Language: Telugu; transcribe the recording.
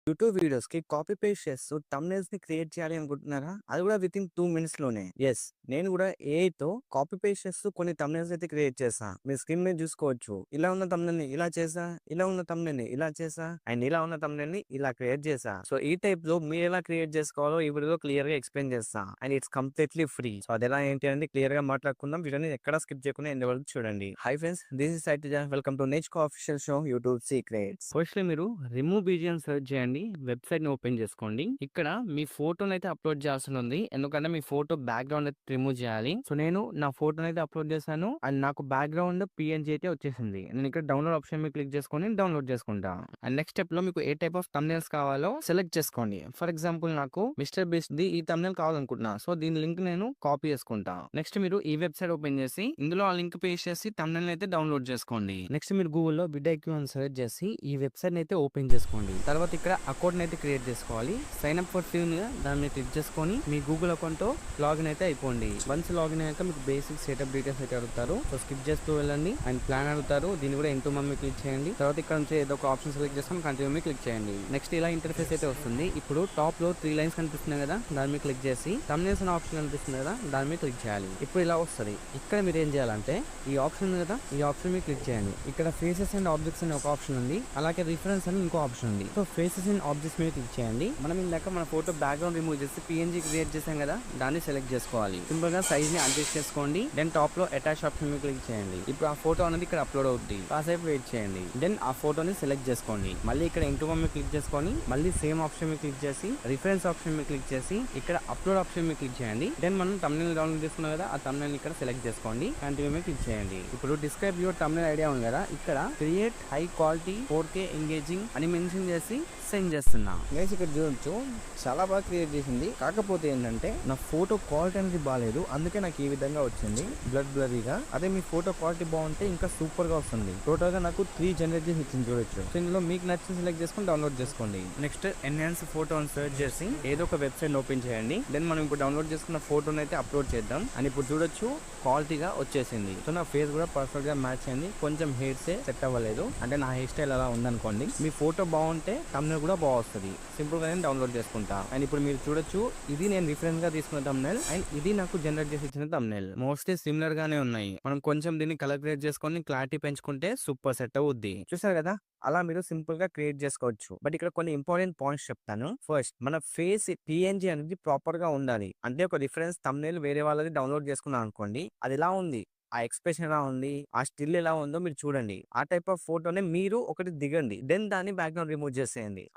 యూట్యూబ్ వీడియోస్‌కి కాపీ పేస్ట్ చేస్తూ థంబ్‌నెయిల్స్‌ని క్రియేట్ చేయాలి అనుకుంటున్నారా? అది కూడా వితిన్ 2 మినిట్స్‌లోనే. యెస్. నేను కూడా ఏఐతో కాపీ పేస్ట్ చేస్తూ కొన్ని థంబ్‌నెయిల్స్ అయితే క్రియేట్ చేశా. మీరు స్క్రీన్ మీద చూసుకోవచ్చు. ఇలా ఉన్న థంబ్‌నెయిల్‌ని ఇలా చేశా, ఇలా ఉన్న థంబ్‌నెయిల్‌ని ఇలా చేశా, అండ్ ఇలా ఉన్న థంబ్‌నెయిల్‌ని ఇలా క్రియేట్ చేశా. సో, ఈ టైప్‌లో మీరెలా క్రియేట్ చేసుకోవాలో ఈ వీడియోలో క్లియర్‌గా ఎక్స్‌ప్లెయిన్ చేస్తా. And it's completely free. So, అదెలా ఏంటి అనేది క్లియర్‌గా మాట్లాడుకుందాం. వీడియోని ఎక్కడ స్కిప్ చేయకుండా ఎండ్ వరకు చూడండి. Hi friends, this is Sai Teja. Welcome to నేర్చుకో official show YouTube secrets. Firstly మీరు రిమూవ్ బీజీఎం సెర్చ్ చేయండి. వెబ్‌సైట్‌ని ఓపెన్ చేసుకోండి. ఇక్కడ మీ ఫోటోనైతే అప్‌లోడ్ చేయాల్సినుంది. ఎందుకంటే మీ ఫోటో బ్యాక్‌గ్రౌండ్ అయితే రిమూవ్ చేయాలి. సో, నేను నా ఫోటోనైతే అప్‌లోడ్ చేశాను. అండ్ నాకు బ్యాక్‌గ్రౌండ్ పీఎన్‌జీ అయితే వచ్చేసింది. నేను ఇక్కడ డౌన్‌లోడ్ ఆప్షన్ మీద క్లిక్ చేసుకొని డౌన్‌లోడ్ చేసుకుంటా. అండ్ నెక్స్ట్ స్టెప్‌లో మీకు ఏ టైప్ ఆఫ్ థంబ్‌నెయిల్స్ కావాలో సెలెక్ట్ చేసుకోండి. ఫర్ ఎగ్జాంపుల్ నాకు మిస్టర్ బీస్ట్‌ది ఈ థంబ్‌నెయిల్ కావాలనుకుంటున్నా. సో, దీని లింక్ నేను కాపీ చేసుకుంటా. నెక్స్ట్ మీరు ఈ వెబ్‌సైట్ ఓపెన్ చేసి ఇందులో ఆ లింక్ పేస్ట్ చేసి థంబ్‌నెయిల్ అయితే డౌన్‌లోడ్ చేసుకోండి. నెక్స్ట్ మీరు గూగుల్‌లో విడ్ఐక్యూ అని సెర్చ్ చేసి ఈ వెబ్‌సైట్‌ని అయితే ఓపెన్ చేసుకోండి. తర్వాత ఇక్కడ అకౌంట్‌ని అయితే క్రియేట్ చేసుకోవాలి. సైన్ అప్ ఫర్ ఫ్రీగా దాన్ని క్లిక్ చేసుకొని మీ గూగుల్ అకౌంట్‌తో లాగిన్ అయితే అయిపోండి. వన్స్ లాగిన్ అయ్యాక మీకు బేసిక్ సెటప్ డీటెయిల్స్ అయితే అడుగుతారు. సో, స్కిప్ చేస్తూ వెళ్ళండి. అండ్ ప్లాన్ అడుగుతారు. దీన్ని కూడా ఎంతో మంది క్లిక్ చేయండి. తర్వాత ఇక్కడ నుంచి ఏదో ఒక ఆప్షన్ సెలెక్ట్ చేసుకొని కంటిన్యూ మీద క్లిక్ చేయండి. నెక్స్ట్ ఇలా ఇంటర్ఫేస్ అయితే వస్తుంది. ఇప్పుడు టాప్ లో 3 లైన్స్ కనిపిస్తున్నాయి కదా, దాని మీద క్లిక్ చేసి థంబ్‌నెయిల్స్ అనే ఆప్షన్ కనిపిస్తుంది కదా, దాని మీద క్లిక్ చేయాలి. ఇప్పుడు ఇలా వస్తుంది. ఇక్కడ మీరు ఏం చేయాలంటే ఈ ఆప్షన్ ఉంది కదా, ఈ ఆప్షన్ మీద క్లిక్ చేయండి. ఇక్కడ ఫేసెస్ అండ్ ఆబ్జెక్ట్స్ అనే ఒక ఆప్షన్ ఉంది. అలాగే రిఫరెన్స్ అని ఇంకో ఆప్షన్ ఉంది. సో, ఫేసెస్ అండ్ ఆబ్జెక్ట్స్ మీద క్లిక్ చేయండి. మనం ఇందాక మన ఫోటో బ్యాక్గ్రౌండ్ రిమూవ్ చేసి పిఎన్జీ క్రియేట్ చేసాం కదా, దాన్ని సెలెక్ట్ చేసుకోవాలి. సింపుల్ గా సైజ్ ని అడ్జస్ట్ చేసుకోండి. దెన్ టాప్ లో అటాచ్ ఆప్షన్ మీద క్లిక్ చేయండి. ఇప్పుడు ఆ ఫోటో అనేది ఇక్కడ అప్లోడ్ అవుతుంది. కాసేపు వెయిట్ చేయండి. దెన్ ఆ ఫోటోని సెలెక్ట్ చేసుకోండి. మళ్ళీ ఇక్కడ ఇంటూ మీద క్లిక్ చేసుకొని మళ్ళీ సేమ్ ఆప్షన్ మీద క్లిక్ చేసి రిఫరెన్స్ ఆప్షన్ మీద క్లిక్ చేసి ఇక్కడ అప్లోడ్ ఆప్షన్ మీద క్లిక్ చేయండి. దెన్ మనం థంబ్‌నెయిల్ డౌన్లోడ్ చేసుకున్నాం కదా, ఆ థంబ్‌నెయిల్ ఇక్కడ సెలెక్ట్ చేసుకోండి. కంటిన్యూ మీద క్లిక్ చేయండి. ఇప్పుడు డిస్క్రైబ్ యువర్ థంబ్‌నెయిల్ ఐడియా ఉంది కదా, ఇక్కడ create high quality 4K engaging అని మెన్షన్ చేసి సెండ్ చేస్తున్నా. గైస్ ఇక్కడ చూడొచ్చు, చాలా బాగా క్రియేట్ చేసింది. కాకపోతే ఏంటంటే నా ఫోటో క్వాలిటీ అనేది బాగాలేదు, అందుకే నాకు ఈ విధంగా వచ్చింది బ్లరీగా. అదే మీ ఫోటో క్వాలిటీ బాగుంటే ఇంకా సూపర్ గా వస్తుంది. టోటల్ గా నాకు 3 జనరేట్ చేసి ఇచ్చింది చూడొచ్చు. సో, ఇందులో మీకు నచ్చిన సెలెక్ట్ చేసుకొని డౌన్లోడ్ చేసుకోండి. నెక్స్ట్ ఎన్హాన్స్ ఫోటో అని సెర్చ్ చేసి ఏదో ఒక వెబ్సైట్ ఓపెన్ చేయండి. దెన్ మనం ఇప్పుడు డౌన్లోడ్ చేసుకున్న ఫోటోని అయితే అప్లోడ్ చేద్దాం. అని ఇప్పుడు చూడొచ్చు, క్వాలిటీగా వచ్చేసింది. సో, నా ఫేస్ కూడా పర్ఫెక్ట్ గా మ్యాచ్ అయింది. కొంచెం హెయిర్సే సెట్ అవ్వలేదు, అంటే నా హెయిర్ స్టైల్ అలా ఉందనుకోండి. మీ ఫోటో బాగుంటే థంబ్‌నెయిల్ కూడా బాగుంది. సింపుల్ గా నేను డౌన్లోడ్ చేసుకుంటా. అండ్ ఇప్పుడు మీరు చూడొచ్చు, ఇది నేను రిఫరెన్స్ గా తీసుకున్న థంబ్‌నెయిల్ అండ్ ఇది నాకు జనరేట్ చేసి ఇచ్చిన థంబ్‌నెయిల్. మోస్ట్లీ సిమిలర్ గానే ఉన్నాయి. మనం కొంచెం దీన్ని కలర్ గ్రేడ్ చేసుకొని క్లారిటీ పెంచుకుంటే సూపర్ సెట్ అవుద్ది. చూసారు కదా, అలా మీరు సింపుల్ గా క్రియేట్ చేసుకోవచ్చు. బట్ ఇక్కడ కొన్ని ఇంపార్టెంట్ పాయింట్స్ చెప్తాను. ఫస్ట్, మన ఫేస్ పిఎన్జీ అనేది ప్రాపర్ గా ఉండాలి. అంటే ఒక రిఫరెన్స్ థంబ్‌నెయిల్ వేరే వాళ్ళది డౌన్లోడ్ చేసుకున్నాం అనుకోండి, అది ఎలా ఉంది, ఆ ఎక్స్ప్రెషన్ ఎలా ఉంది, ఆ స్టిల్ ఎలా ఉందో మీరు చూడండి. ఆ టైప్ ఆఫ్ ఫోటోనే మీరు ఒకటి దిగండి. దెన్ దాన్ని బ్యాక్‌గ్రౌండ్ రిమూవ్ చేసేయండి.